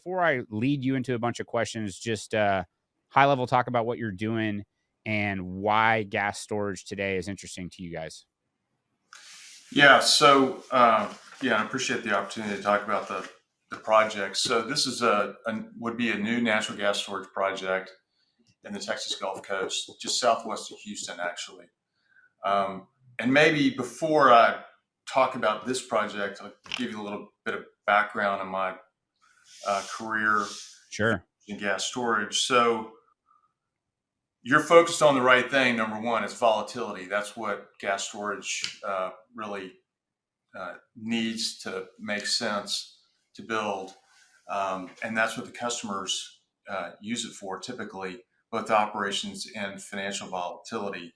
before I lead you into a bunch of questions, just high level talk about what you're doing and why gas storage today is interesting to you guys. Yeah. So, I appreciate the opportunity to talk about the project. So this is would be a new natural gas storage project in the Texas Gulf Coast, just southwest of Houston, actually. And maybe before I talk about this project, I'll give you a little bit of background on my career Sure. in gas storage. So you're focused on the right thing. Number one, it's volatility. That's what gas storage really needs to make sense to build. And that's what the customers use it for typically, both operations and financial volatility.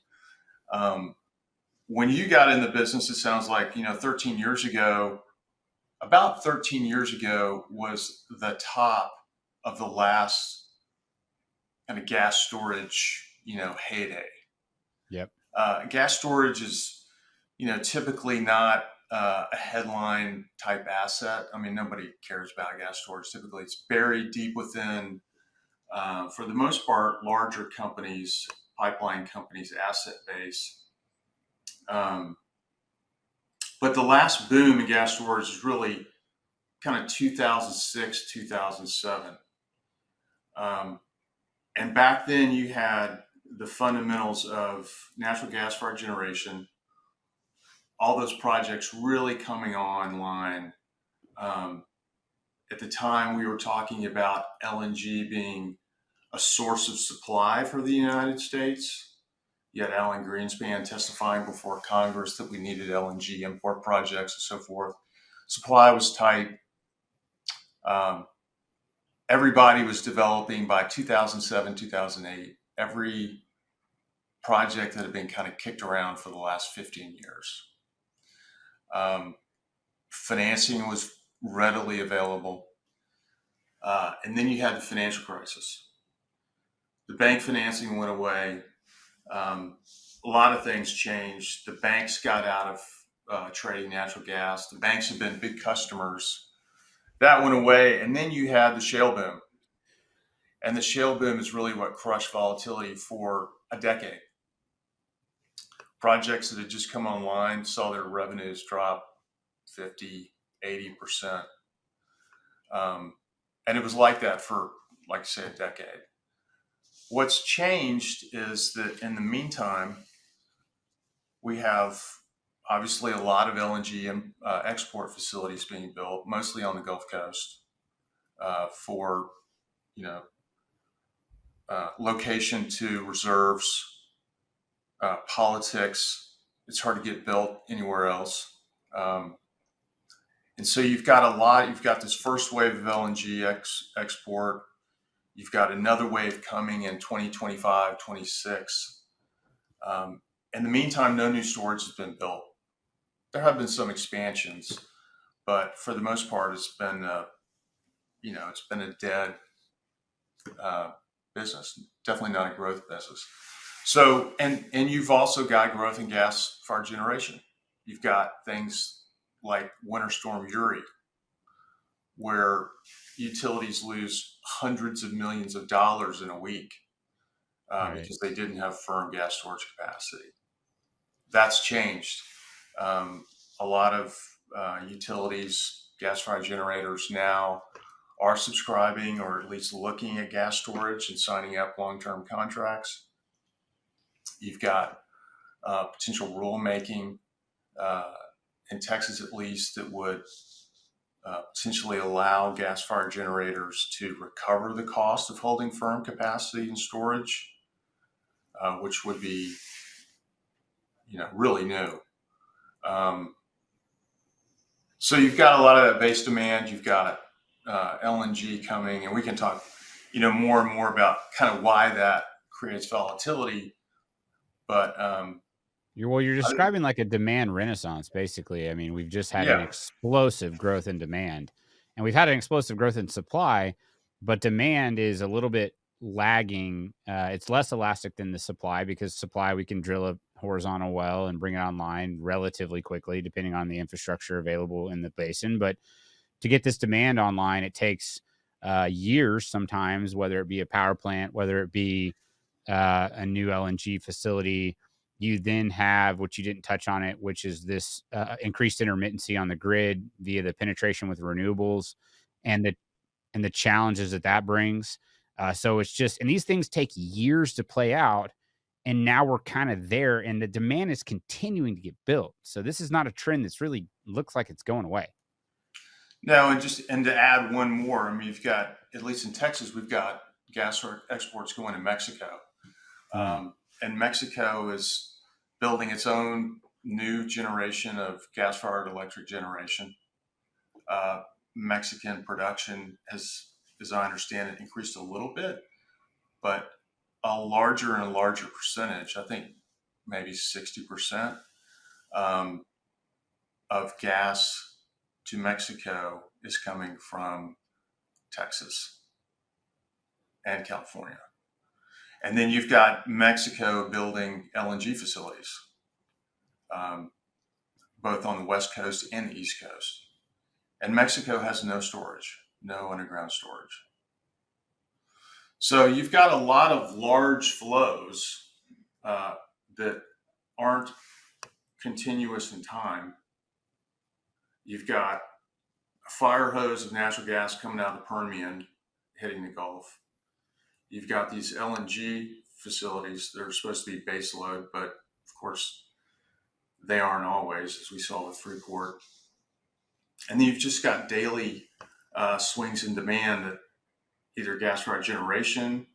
When you got in the business, it sounds like, 13 years ago, about 13 years ago was the top of the last kind of gas storage, heyday. Yep. Gas storage is, typically not a headline type asset. I mean, nobody cares about gas storage. Typically, it's buried deep within, for the most part, larger companies, pipeline companies' asset base. But the last boom in gas storage is really kind of 2006, 2007. And back then you had the fundamentals of natural gas-fired generation, all those projects really coming online. At the time, we were talking about LNG being a source of supply for the United States. You had Alan Greenspan testifying before Congress that we needed LNG import projects and so forth. Supply was tight. Everybody was developing by 2007, 2008, every project that had been kind of kicked around for the last 15 years. Financing was readily available. And then you had the financial crisis. The bank financing went away. A lot of things changed. The banks got out of trading natural gas. The banks have been big customers. That went away. And then you had the shale boom. And the shale boom is really what crushed volatility for a decade. Projects that had just come online saw their revenues drop 50, 80%. And it was like that for, like I say, a decade. What's changed is that in the meantime, we have obviously a lot of LNG and export facilities being built, mostly on the Gulf Coast, for location to reserves, politics. It's hard to get built anywhere else. And so you've got this first wave of LNG export. You've got another wave coming in 2025, 26. In the meantime, no new storage has been built. There have been some expansions, but for the most part, it's been a dead business. Definitely not a growth business. So, and you've also got growth in gas-fired generation. You've got things like Winter Storm Uri, where utilities lose hundreds of millions of dollars in a week because they didn't have firm gas storage capacity. That's changed. A lot of utilities, gas-fired generators now are subscribing or at least looking at gas storage and signing up long-term contracts. You've got potential rulemaking in Texas, at least, that would potentially allow gas-fired generators to recover the cost of holding firm capacity and storage, which would be, really new. So you've got a lot of that base demand. You've got LNG coming, and we can talk, more and more about kind of why that creates volatility. But you're describing like a demand renaissance, basically. I mean, we've just had an explosive growth in demand, and we've had an explosive growth in supply, but demand is a little bit lagging. It's less elastic than the supply because supply, we can drill a horizontal well and bring it online relatively quickly, depending on the infrastructure available in the basin. But to get this demand online, it takes years sometimes, whether it be a power plant, whether it be a new LNG facility. You then have, what you didn't touch on it, which is this increased intermittency on the grid via the penetration with renewables and the challenges that that brings. So it's just, and these things take years to play out. And now we're kind of there, and the demand is continuing to get built. So this is not a trend that's really looks like it's going away. No, and to add one more, I mean, you've got, at least in Texas, we've got gas exports going to Mexico. And Mexico is building its own new generation of gas-fired electric generation. Mexican production has, as I understand it, increased a little bit, but a larger and larger percentage, I think maybe 60%, of gas to Mexico is coming from Texas and California. And then you've got Mexico building LNG facilities, both on the West Coast and the East Coast. And Mexico has no storage, no underground storage. So you've got a lot of large flows that aren't continuous in time. You've got a fire hose of natural gas coming out of the Permian, hitting the Gulf. You've got these LNG facilities that are supposed to be base load, but of course they aren't always, as we saw with Freeport. And then you've just got daily swings in demand that either gas-fired generation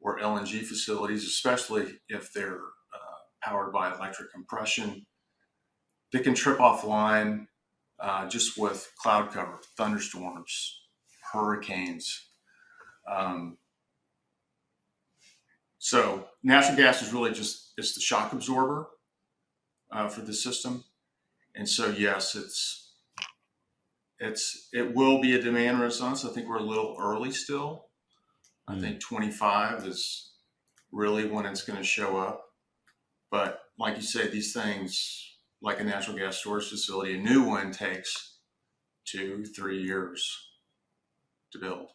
or LNG facilities, especially if they're powered by electric compression, they can trip offline just with cloud cover, thunderstorms, hurricanes. So natural gas is really it's the shock absorber for the system. And so, yes, it will be a demand renaissance. I think we're a little early still. I think 25 is really when it's going to show up. But like you say, these things, like a natural gas storage facility, a new one takes 2-3 years to build.